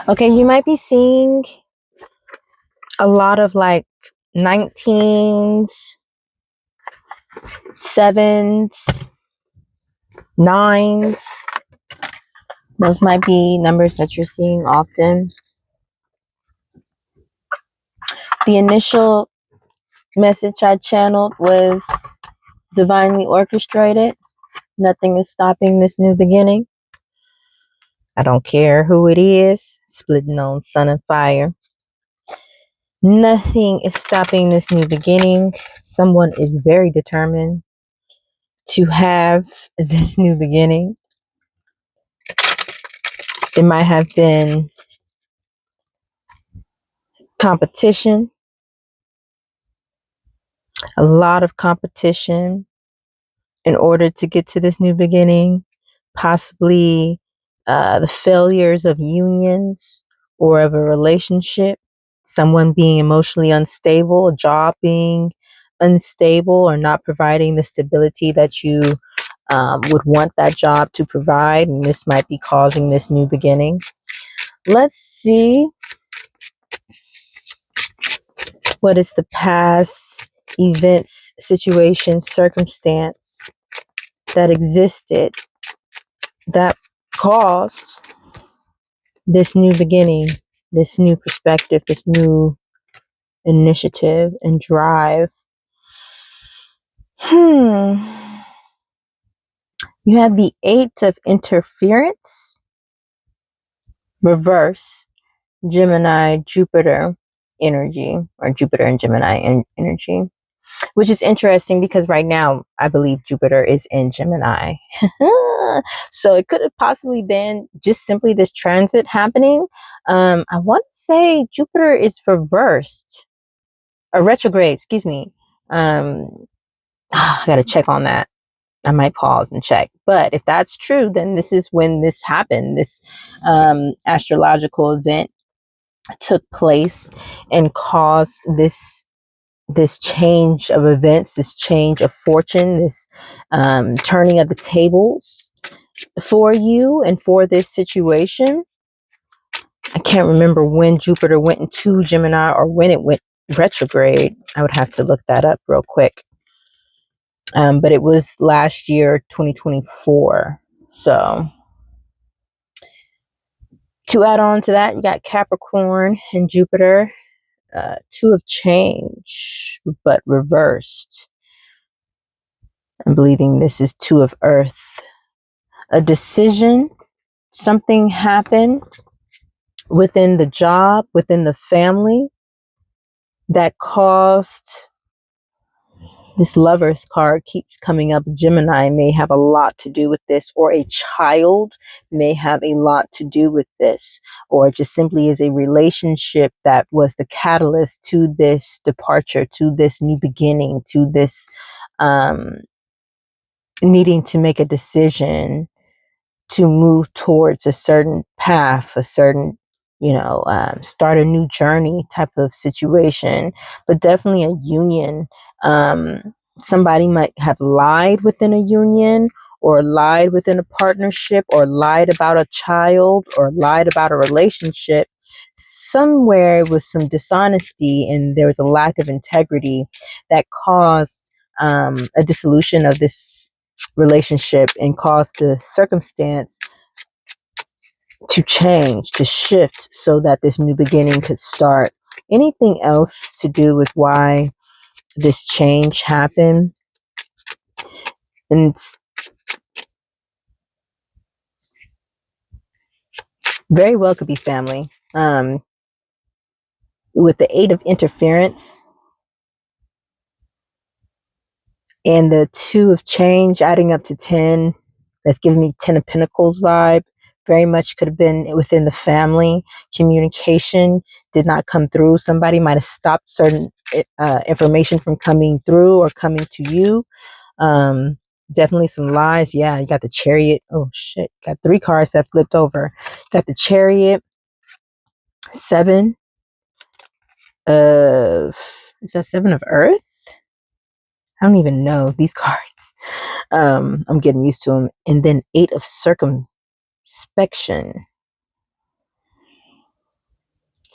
Okay, you might be seeing a lot of like 19s, 7s, 9s. Those might be numbers that you're seeing often. The initial message I channeled was divinely orchestrated. Nothing is stopping this new beginning. I don't care who it is, splitting on sun and fire. Nothing is stopping this new beginning. Someone is very determined to have this new beginning. It might have been competition, a lot of competition in order to get to this new beginning, possibly the failures of unions or of a relationship, someone being emotionally unstable, a job being unstable or not providing the stability that you would want that job to provide, and this might be causing this new beginning. Let's see what is the past events, situation, circumstance that existed that caused this new beginning, this new perspective, this new initiative and drive. You have the 8 of interference, reverse, Gemini, Jupiter energy, or Jupiter and Gemini energy, which is interesting because right now I believe Jupiter is in Gemini. So it could have possibly been just simply this transit happening. I want to say Jupiter is reversed or retrograde, excuse me. I got to check on that. I might pause and check. But if that's true, then this is when this happened. This astrological event took place and caused this change of events, this change of fortune, this turning of the tables for you and for this situation. I can't remember when Jupiter went into Gemini or when it went retrograde. I would have to look that up real quick. But it was last year, 2024. So to add on to that, you got Capricorn and Jupiter, 2 of change, but reversed. I'm believing this is 2 of earth. A decision, something happened within the job, within the family that caused this Lover's card keeps coming up. Gemini may have a lot to do with this, or a child may have a lot to do with this, or it just simply is a relationship that was the catalyst to this departure, to this new beginning, to this needing to make a decision to move towards a certain path, a certain, start a new journey type of situation, but definitely a union. Somebody might have lied within a union, or lied within a partnership, or lied about a child, or lied about a relationship. Somewhere was some dishonesty and there was a lack of integrity that caused a dissolution of this relationship and caused the circumstance to change, to shift, so that this new beginning could start. Anything else to do with why this change happened? And it's very well could be family. With the 8 of interference and the 2 of change adding up to 10, that's giving me 10 of Pentacles vibe. Very much could have been within the family. Communication did not come through. Somebody might have stopped certain information from coming through or coming to you. Definitely some lies. Yeah, you got the Chariot. Oh shit, got 3 cards that flipped over. Got the Chariot, 7 of, is that 7 of Earth? I don't even know these cards. I'm getting used to them. And then 8 of circumspection.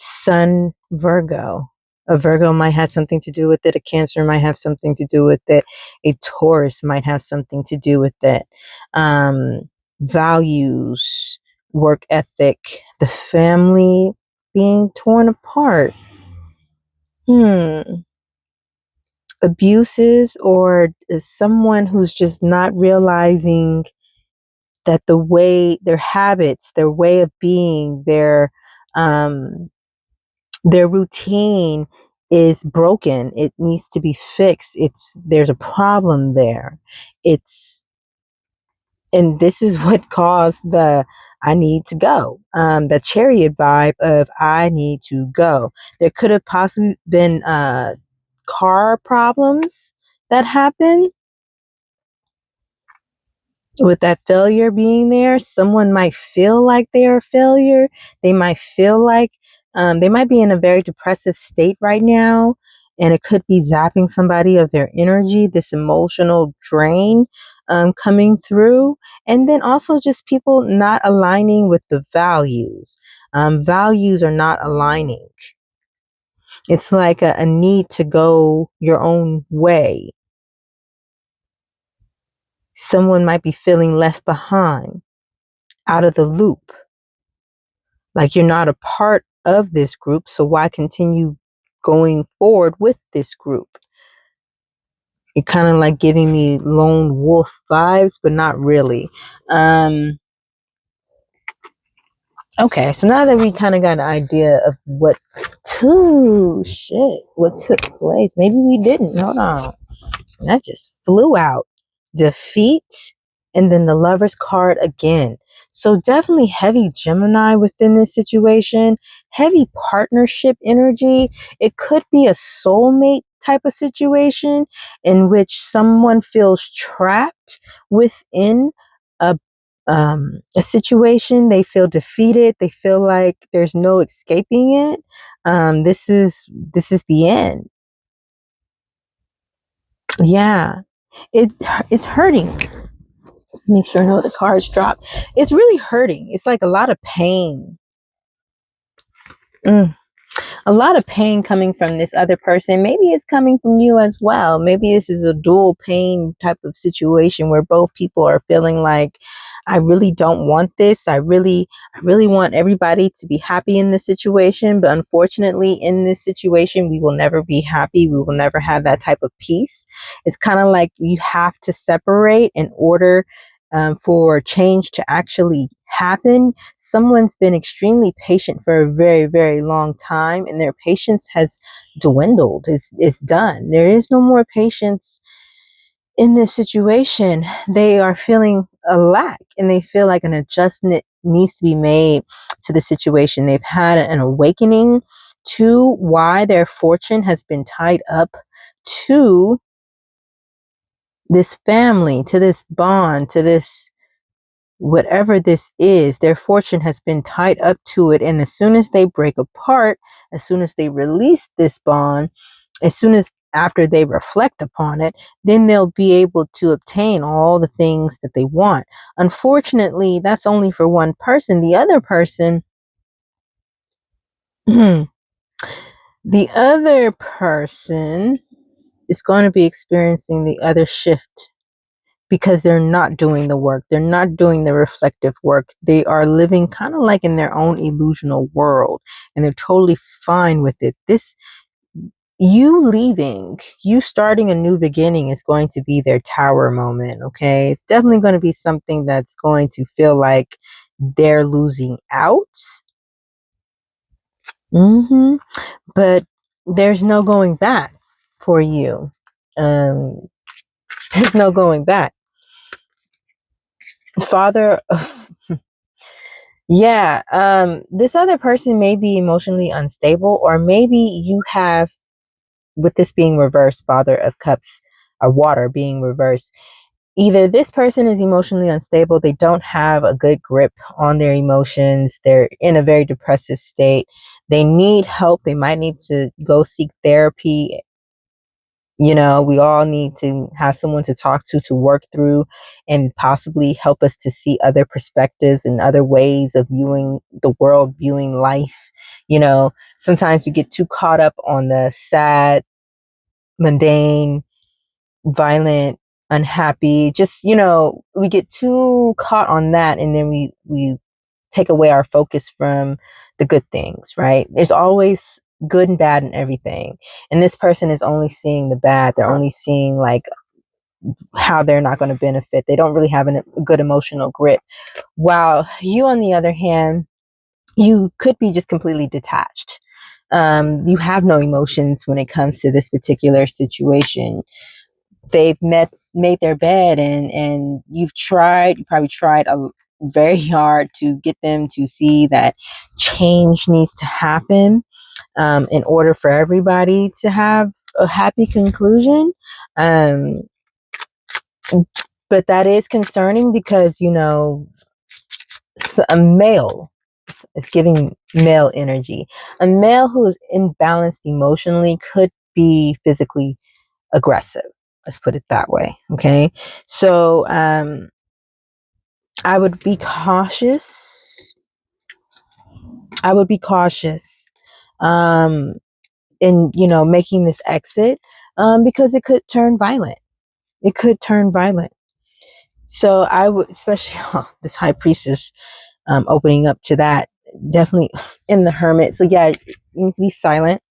Sun Virgo. A Virgo might have something to do with it. A Cancer might have something to do with it. A Taurus might have something to do with it. Values, work ethic, the family being torn apart. Abuses, or someone who's just not realizing that the way their habits, their way of being, their routine is broken. It needs to be fixed. There's a problem there. And this is what caused the I need to go. The chariot vibe of I need to go. There could have possibly been car problems that happened with that failure being there. Someone might feel like they're a failure. They might feel like they might be in a very depressive state right now, and it could be zapping somebody of their energy, this emotional drain coming through. And then also just people not aligning with the values. Values are not aligning. It's like a need to go your own way. Someone might be feeling left behind, out of the loop. Like you're not a part of this group, so why continue going forward with this group? You're kind of like giving me lone wolf vibes, but not really. Okay, so now that we kind of got an idea of what took place, maybe we didn't. Hold on. That just flew out. Defeat, and then the Lover's card again. So definitely heavy Gemini within this situation, heavy partnership energy. It could be a soulmate type of situation in which someone feels trapped within a a situation. They feel defeated. They feel like there's no escaping it. This is the end. Yeah. It's hurting. Make sure no the cards drop. It's really hurting. It's like a lot of pain. A lot of pain coming from this other person. Maybe it's coming from you as well. Maybe this is a dual pain type of situation where both people are feeling like, I really don't want this. I really want everybody to be happy in this situation. But unfortunately, in this situation, we will never be happy. We will never have that type of peace. It's kind of like you have to separate in order for change to actually happen. Someone's been extremely patient for a very, very long time, and their patience has dwindled. It's done. There is no more patience in this situation. They are feeling a lack, and they feel like an adjustment needs to be made to the situation. They've had an awakening to why their fortune has been tied up to this family, to this bond, to this whatever this is. Their fortune has been tied up to it. And as soon as they break apart, as soon as they release this bond, as soon as after they reflect upon it, then they'll be able to obtain all the things that they want. Unfortunately, that's only for one person. The other person, the other person is going to be experiencing the other shift because they're not doing the work. They're not doing the reflective work. They are living kind of like in their own illusional world, and they're totally fine with it. You leaving, you starting a new beginning is going to be their tower moment. Okay. It's definitely going to be something that's going to feel like they're losing out. But there's no going back for you. There's no going back. Father of Yeah, this other person may be emotionally unstable, or maybe you have, with this being reversed, Father of Cups or water being reversed. Either this person is emotionally unstable, they don't have a good grip on their emotions, they're in a very depressive state, they need help, they might need to go seek therapy. You know, we all need to have someone to talk to work through and possibly help us to see other perspectives and other ways of viewing the world, viewing life. You know, sometimes we get too caught up on the sad, mundane, violent, unhappy, just, you know, we get too caught on that, and then we take away our focus from the good things, right? There's always good and bad in everything. And this person is only seeing the bad. They're only seeing like how they're not going to benefit. They don't really have a good emotional grip. While you, on the other hand, you could be just completely detached. You have no emotions when it comes to this particular situation. They've made their bed, and you probably tried very hard to get them to see that change needs to happen, in order for everybody to have a happy conclusion. Um, but that is concerning because, you know, a male is giving male energy. A male who is imbalanced emotionally could be physically aggressive. Let's put it that way. Okay. So, I would be cautious. I would be cautious, um, in, you know, making this exit, because it could turn violent. It could turn violent. So I would, especially this high priestess, opening up to that, definitely in the hermit. So yeah, you need to be silent.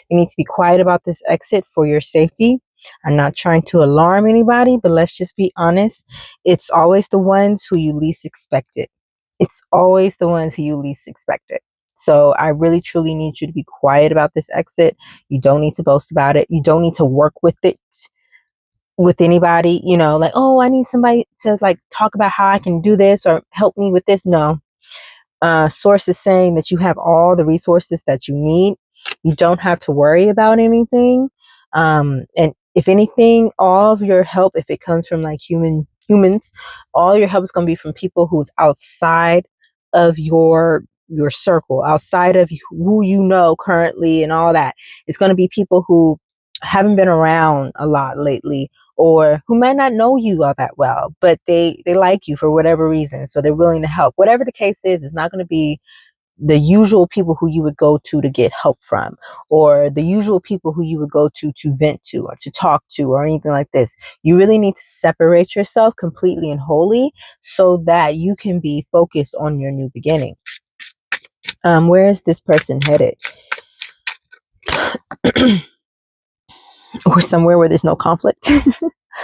You need to be quiet about this exit for your safety. I'm not trying to alarm anybody, but let's just be honest. It's always the ones who you least expect it. It's always the ones who you least expect it. So I really truly need you to be quiet about this exit. You don't need to boast about it. You don't need to work with it with anybody, you know, like, oh, I need somebody to like talk about how I can do this or help me with this. No, source is saying that you have all the resources that you need. You don't have to worry about anything. And if anything, all of your help, if it comes from like humans, all your help is going to be from people who's outside of your circle, outside of who you know currently and all that. It's going to be people who haven't been around a lot lately, or who might not know you all that well, but they like you for whatever reason, so they're willing to help. Whatever the case is, it's not going to be the usual people who you would go to get help from, or the usual people who you would go to vent to or to talk to or anything like this. You really need to separate yourself completely and wholly so that you can be focused on your new beginning. Where is this person headed? Or somewhere where there's no conflict.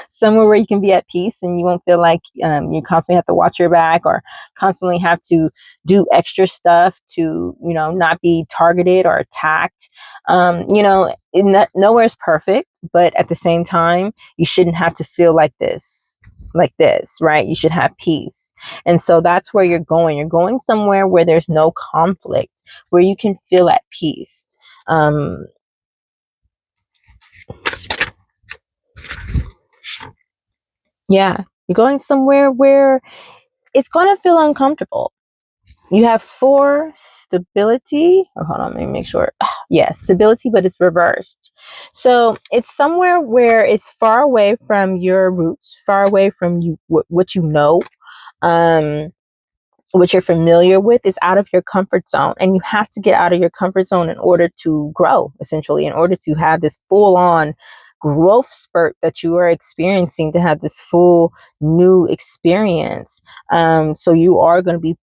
Somewhere where you can be at peace and you won't feel like, you constantly have to watch your back or constantly have to do extra stuff to, you know, not be targeted or attacked. You know, nowhere is perfect, but at the same time, you shouldn't have to feel like this, right? You should have peace. And so that's where you're going. You're going somewhere where there's no conflict, where you can feel at peace. Yeah, you're going somewhere where it's going to feel uncomfortable. You have 4 stability. Oh, hold on, let me make sure. Yeah, stability, but it's reversed. So it's somewhere where it's far away from your roots, far away from you, what you know, um, what you're familiar with. Is out of your comfort zone, and you have to get out of your comfort zone in order to grow, essentially, in order to have this full on growth spurt that you are experiencing, to have this full new experience. So you are going to be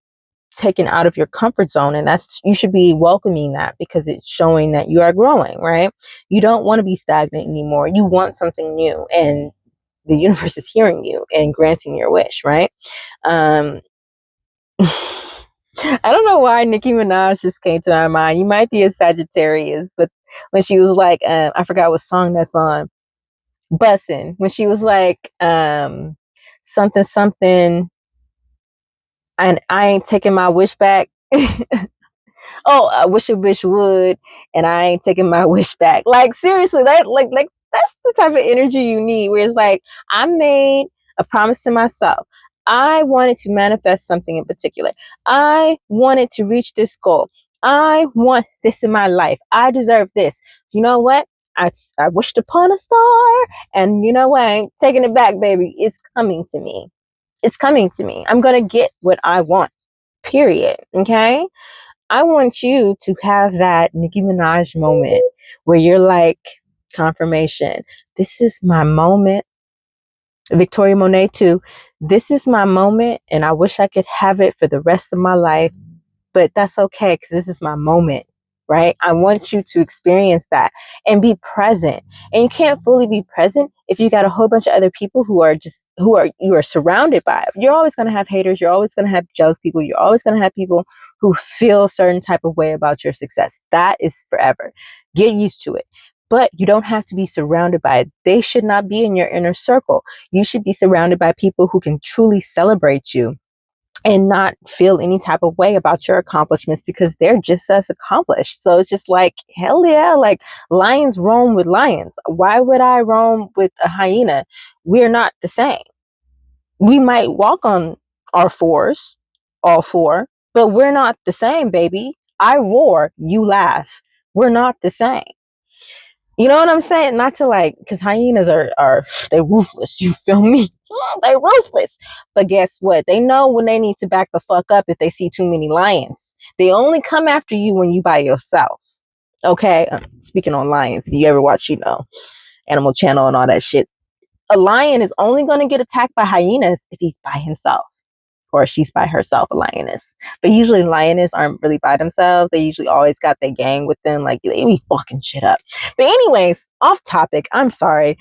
taken out of your comfort zone, and that's, you should be welcoming that, because it's showing that you are growing, right? You don't want to be stagnant anymore. You want something new, and the universe is hearing you and granting your wish, right? um I don't know why Nicki Minaj just came to my mind. You might be a Sagittarius, but when she was like, I forgot what song that's on, Bussin', when she was like, something something, and I ain't taking my wish back. Oh, I wish a bitch would, and I ain't taking my wish back. Like seriously, that like that's the type of energy you need, where it's like, I made a promise to myself. I wanted to manifest something in particular. I wanted to reach this goal. I want this in my life. I deserve this. You know what? I wished upon a star, and you know what? I ain't taking it back, baby. It's coming to me. It's coming to me. I'm gonna get what I want. Period. Okay. I want you to have that Nicki Minaj moment where you're like, confirmation. This is my moment. Victoria Monet too. This is my moment, and I wish I could have it for the rest of my life, but that's okay because this is my moment, right? I want you to experience that and be present. And you can't fully be present if you got a whole bunch of other people you are surrounded by. You're always going to have haters. You're always going to have jealous people. You're always going to have people who feel a certain type of way about your success. That is forever. Get used to it. But you don't have to be surrounded by it. They should not be in your inner circle. You should be surrounded by people who can truly celebrate you and not feel any type of way about your accomplishments because they're just as accomplished. So it's just like, hell yeah, like lions roam with lions. Why would I roam with a hyena? We're not the same. We might walk on our fours, all four, but we're not the same, baby. I roar, you laugh. We're not the same. You know what I'm saying? Not to like, because hyenas are they ruthless. You feel me? They ruthless. But guess what? They know when they need to back the fuck up if they see too many lions. They only come after you when you by yourself. Okay? Speaking on lions, if you ever watch, Animal Channel and all that shit, a lion is only going to get attacked by hyenas if he's by himself. Or she's by herself, a lioness. But usually lioness aren't really by themselves. They usually always got their gang with them. Like, they be fucking shit up. But anyways, off topic. I'm sorry.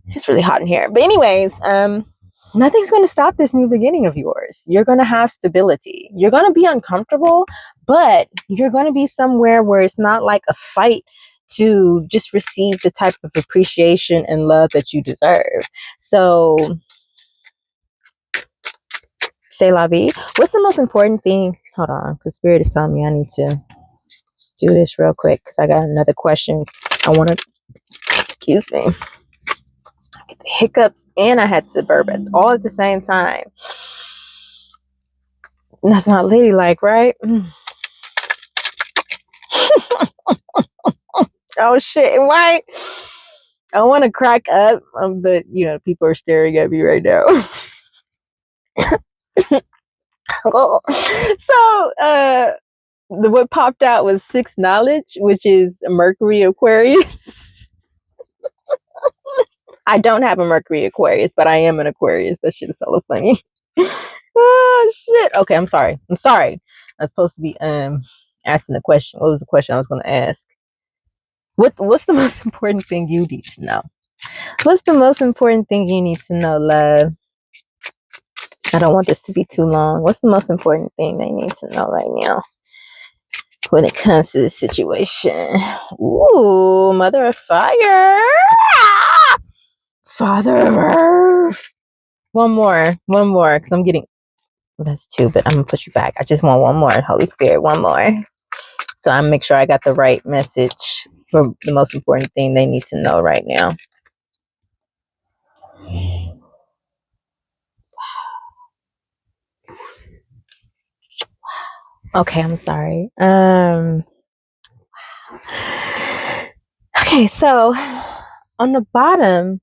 It's really hot in here. But anyways, nothing's going to stop this new beginning of yours. You're going to have stability. You're going to be uncomfortable, but you're going to be somewhere where it's not like a fight to just receive the type of appreciation and love that you deserve. So, say la vie. What's the most important thing? Hold on, because Spirit is telling me I need to do this real quick because I got another question. I want to, excuse me, get the hiccups and I had to burp it all at the same time. That's not ladylike, right? Oh shit! And why? I want to crack up, but people are staring at me right now. So, what popped out was 6 knowledge, which is Mercury Aquarius. I don't have a Mercury Aquarius, but I am an Aquarius. That shit is so funny. Oh shit. Okay, I'm sorry. I was supposed to be asking a question. What was the question I was going to ask? What's the most important thing you need to know? What's the most important thing you need to know, love? I don't want this to be too long. What's the most important thing they need to know right now when it comes to this situation? Ooh, Mother of Fire. Father of Earth. One more, because I'm getting, well, that's 2, but I'm going to put you back. I just want one more. Holy Spirit, one more. So I'm make sure I got the right message for the most important thing they need to know right now. Okay, I'm sorry. Okay, so on the bottom,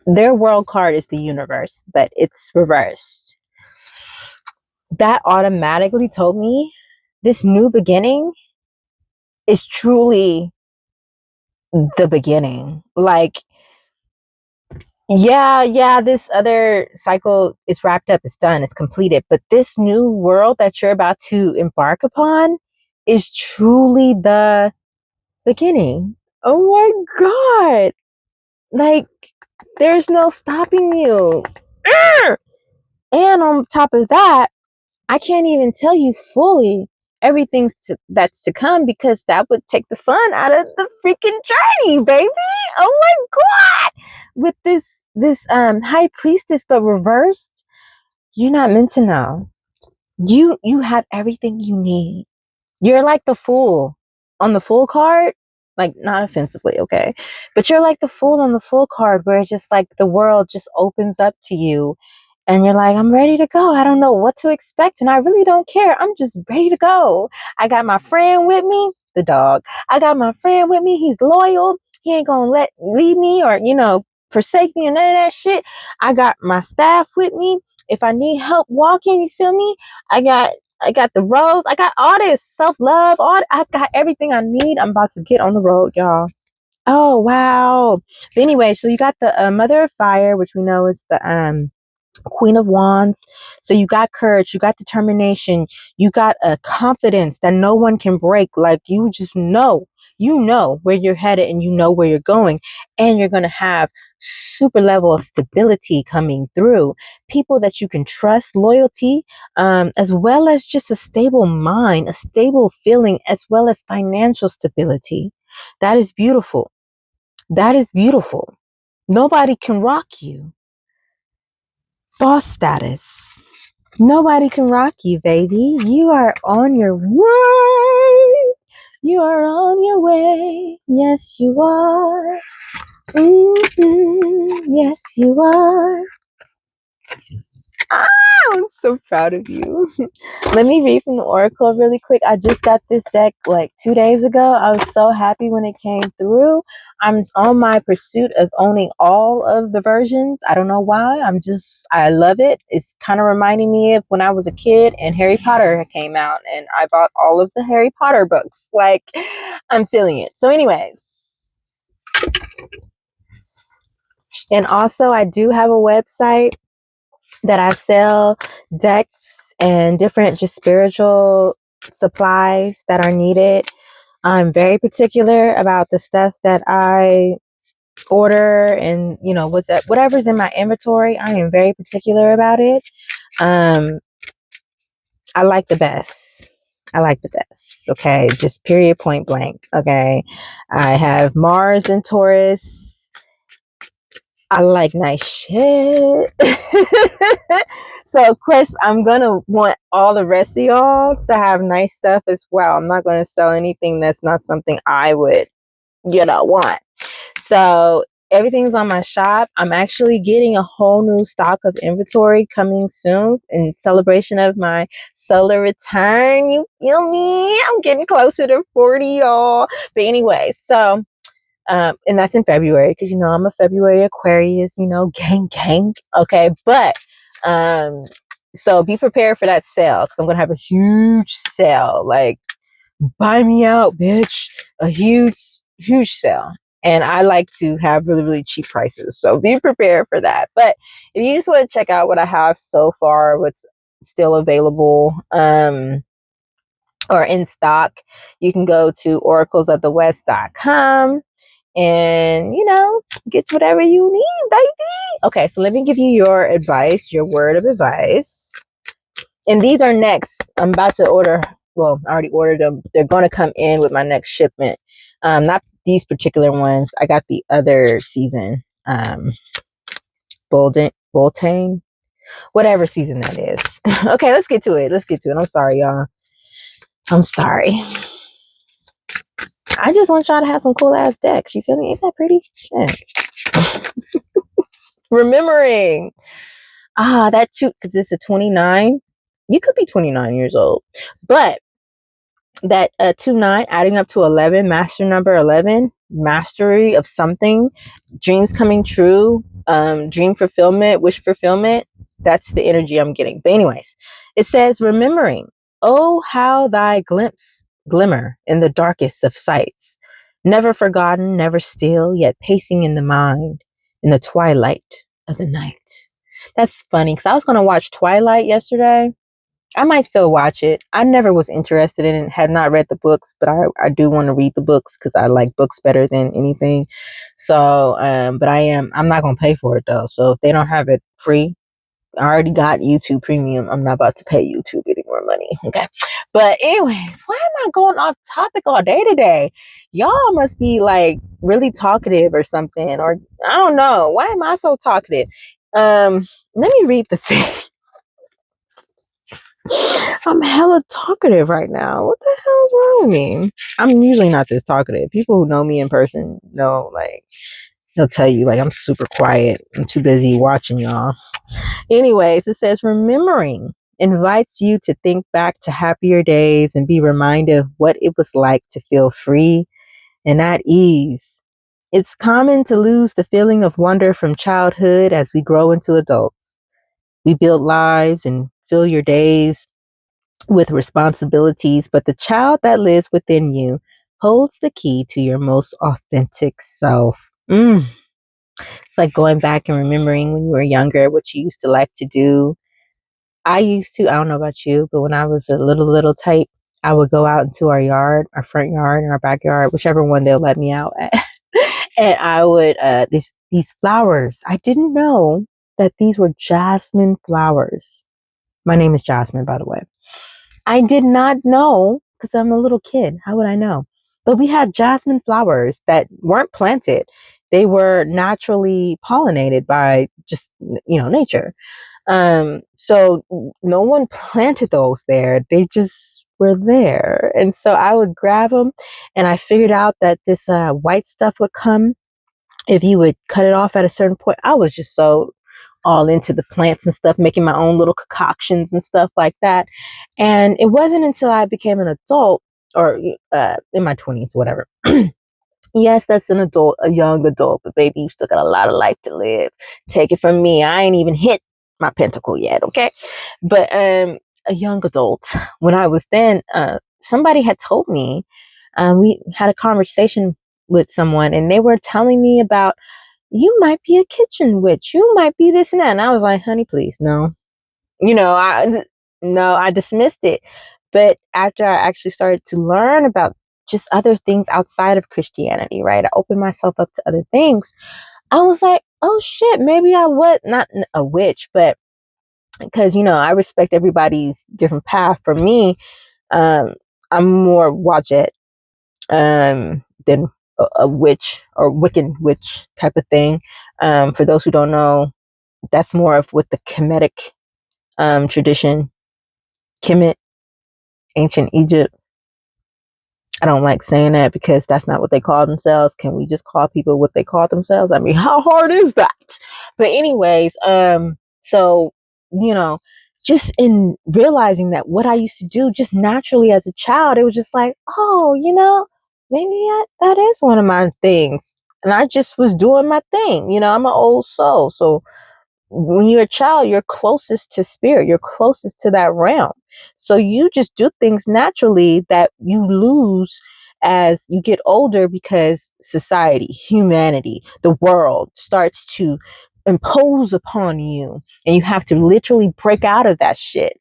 their world card is the universe, but it's reversed. That automatically told me this new beginning is truly the beginning. Like, yeah, this other cycle is wrapped up, it's done, it's completed. But this new world that you're about to embark upon is truly the beginning. Oh my God. Like, there's no stopping you. And on top of that, I can't even tell you fully everything that's to come because that would take the fun out of the freaking journey, baby. Oh my God. With this high priestess but reversed, you're not meant to know. You have everything you need. You're like the fool on the fool card, like, not offensively, okay, but you're like the fool on the fool card where it's just like the world just opens up to you and you're like, I'm ready to go. I don't know what to expect and I really don't care. I'm just ready to go. I got my friend with me. the dog. I got my friend with me. He's loyal. He ain't gonna leave me or, forsake me or none of that shit. I got my staff with me. If I need help walking, you feel me? I got the roads. I got all this self-love. I've got everything I need. I'm about to get on the road, y'all. Oh, wow. But anyway, so you got the Mother of Fire, which we know is the Queen of Wands. So you got courage, you got determination, you got a confidence that no one can break. Like you just know, where you're headed and you know where you're going. And you're going to have super level of stability coming through. People that you can trust, loyalty, as well as just a stable mind, a stable feeling, as well as financial stability. That is beautiful. That is beautiful. Nobody can rock you. Boss status. Nobody can rock you, baby. You are on your way. You are on your way. Yes, you are. Yes, you are. I'm so proud of you. Let me read from the Oracle really quick. I just got this deck like 2 days ago. I was so happy when it came through. I'm on my pursuit of owning all of the versions. I don't know why. I love it. It's kind of reminding me of when I was a kid and Harry Potter came out and I bought all of the Harry Potter books. Like, I'm feeling it. So anyways. And also I do have a website that I sell decks and different just spiritual supplies that are needed. I'm very particular about the stuff that I order and whatever's in my inventory. I am very particular about it. I like the best. I like the best. Okay, just period, point blank. Okay, I have Mars and Taurus. I like nice shit. So of course I'm gonna want all the rest of y'all to have nice stuff as well. I'm not gonna sell anything that's not something I would, want. So everything's on my shop. I'm actually getting a whole new stock of inventory coming soon in celebration of my solar return. You feel me? I'm getting closer to 40, y'all. But anyway, so and that's in February because I'm a February Aquarius, gang. Okay, but so be prepared for that sale because I'm gonna have a huge sale. Like, buy me out, bitch! A huge sale, and I like to have really really cheap prices. So be prepared for that. But if you just want to check out what I have so far, what's still available, or in stock, you can go to oraclesofthewest.com and get whatever you need, baby. Okay, so let me give you your advice, your word of advice. And these are next. I'm about to order. Well, I already ordered them. They're going to come in with my next shipment. Not these particular ones. I got the other season. Boltane, whatever season that is. Okay, let's get to it. I'm sorry, y'all. I'm sorry. I just want y'all to have some cool ass decks. You feel me? Ain't that pretty? Shit. Remembering. That too, because it's a 29. You could be 29 years old. But that 2-9 adding up to 11, master number 11, mastery of something, dreams coming true, dream fulfillment, wish fulfillment. That's the energy I'm getting. But anyways, it says, remembering, oh, how thy glimmer in the darkest of sights, never forgotten, never still, yet pacing in the mind, in the twilight of the night. That's funny because I was going to watch Twilight yesterday. I might still watch it. I never was interested in it, had not read the books, but I do want to read the books because I like books better than anything. So, but I'm not going to pay for it though. So if they don't have it free, I already got YouTube Premium. I'm not about to pay YouTube any more money. Okay. But anyways, why am I going off topic all day today? Y'all must be like really talkative or something, or I don't know. Why am I so talkative? Let me read the thing. I'm hella talkative right now. What the hell's wrong with me? I'm usually not this talkative. People who know me in person know, like, they'll tell you, like, I'm super quiet. I'm too busy watching y'all. Anyways, it says, remembering invites you to think back to happier days and be reminded of what it was like to feel free and at ease. It's common to lose the feeling of wonder from childhood as we grow into adults. We build lives and fill your days with responsibilities, but the child that lives within you holds the key to your most authentic self. It's like going back and remembering when you were younger, what you used to like to do. I don't know about you, but when I was a little type, I would go out into our yard, our front yard and our backyard, whichever one they'll let me out at. And I would, these flowers, I didn't know that these were jasmine flowers. My name is Jasmine, by the way. I did not know because I'm a little kid. How would I know? But we had jasmine flowers that weren't planted. They were naturally pollinated by just, nature. So no one planted those there. They just were there. And so I would grab them and I figured out that this white stuff would come if you would cut it off at a certain point. I was just so all into the plants and stuff, making my own little concoctions and stuff like that. And it wasn't until I became an adult or in my 20s, whatever. Yes, that's an adult, a young adult, but baby, you still got a lot of life to live. Take it from me. I ain't even hit my pentacle yet, okay? But a young adult, when I was then, somebody had told me, we had a conversation with someone and they were telling me about, you might be a kitchen witch. You might be this and that. And I was like, honey, please, no. You know, I dismissed it. But after I actually started to learn about just other things outside of Christianity, right? I opened myself up to other things. I was like, oh shit, maybe I was not a witch, but because, I respect everybody's different path. For me, I'm more Wadjet than a witch or Wiccan witch type of thing. For those who don't know, that's more of with the Kemetic tradition, Kemet, ancient Egypt. I don't like saying that because that's not what they call themselves. Can we just call people what they call themselves? I mean, how hard is that? But anyways, so, you know, just in realizing that what I used to do just naturally as a child, it was just like, oh, maybe that is one of my things. And I just was doing my thing. I'm an old soul. So when you're a child, you're closest to spirit, you're closest to that realm. So you just do things naturally that you lose as you get older because society, humanity, the world starts to impose upon you and you have to literally break out of that shit.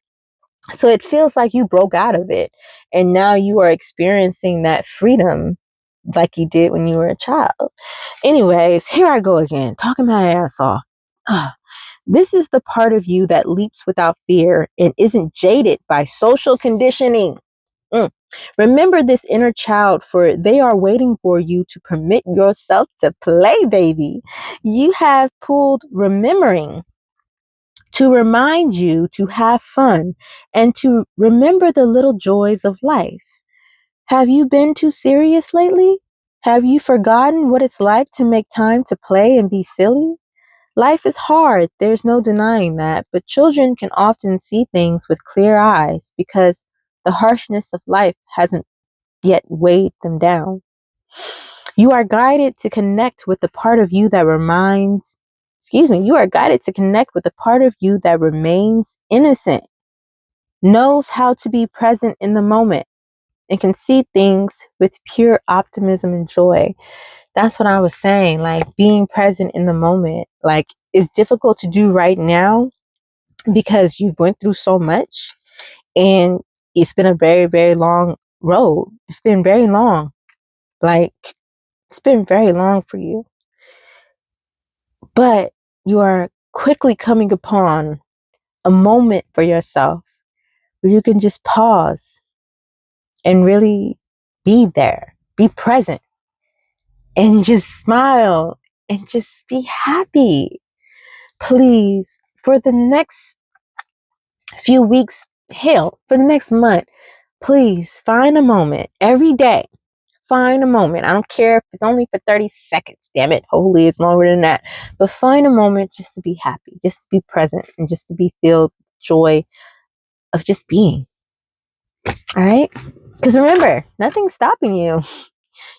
So it feels like you broke out of it and now you are experiencing that freedom like you did when you were a child. Anyways, here I go again, talking my ass off. This is the part of you that leaps without fear and isn't jaded by social conditioning. Remember this inner child, for they are waiting for you to permit yourself to play, baby. You have pulled remembering to remind you to have fun and to remember the little joys of life. Have you been too serious lately? Have you forgotten what it's like to make time to play and be silly? Life is hard, there's no denying that, but children can often see things with clear eyes because the harshness of life hasn't yet weighed them down. You are guided to connect with the part of you that you are guided to connect with the part of you that remains innocent, knows how to be present in the moment, and can see things with pure optimism and joy. That's what I was saying, like being present in the moment. Like it's difficult to do right now because you've went through so much and it's been a very, very long road. It's been very long. Like it's been very long for you. But you are quickly coming upon a moment for yourself where you can just pause and really be there, be present, and just smile and just be happy. Please, for the next few weeks, hell, for the next month, please find a moment every day. Find a moment. I don't care if it's only for 30 seconds. Damn it. Hopefully it's longer than that. But find a moment just to be happy, just to be present, and just to be filled with joy of just being. All right. Because remember, nothing's stopping you.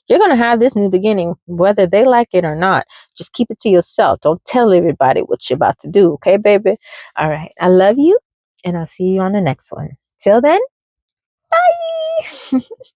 You're going to have this new beginning, whether they like it or not. Just keep it to yourself. Don't tell everybody what you're about to do. Okay, baby? All right. I love you, and I'll see you on the next one. Till then, bye.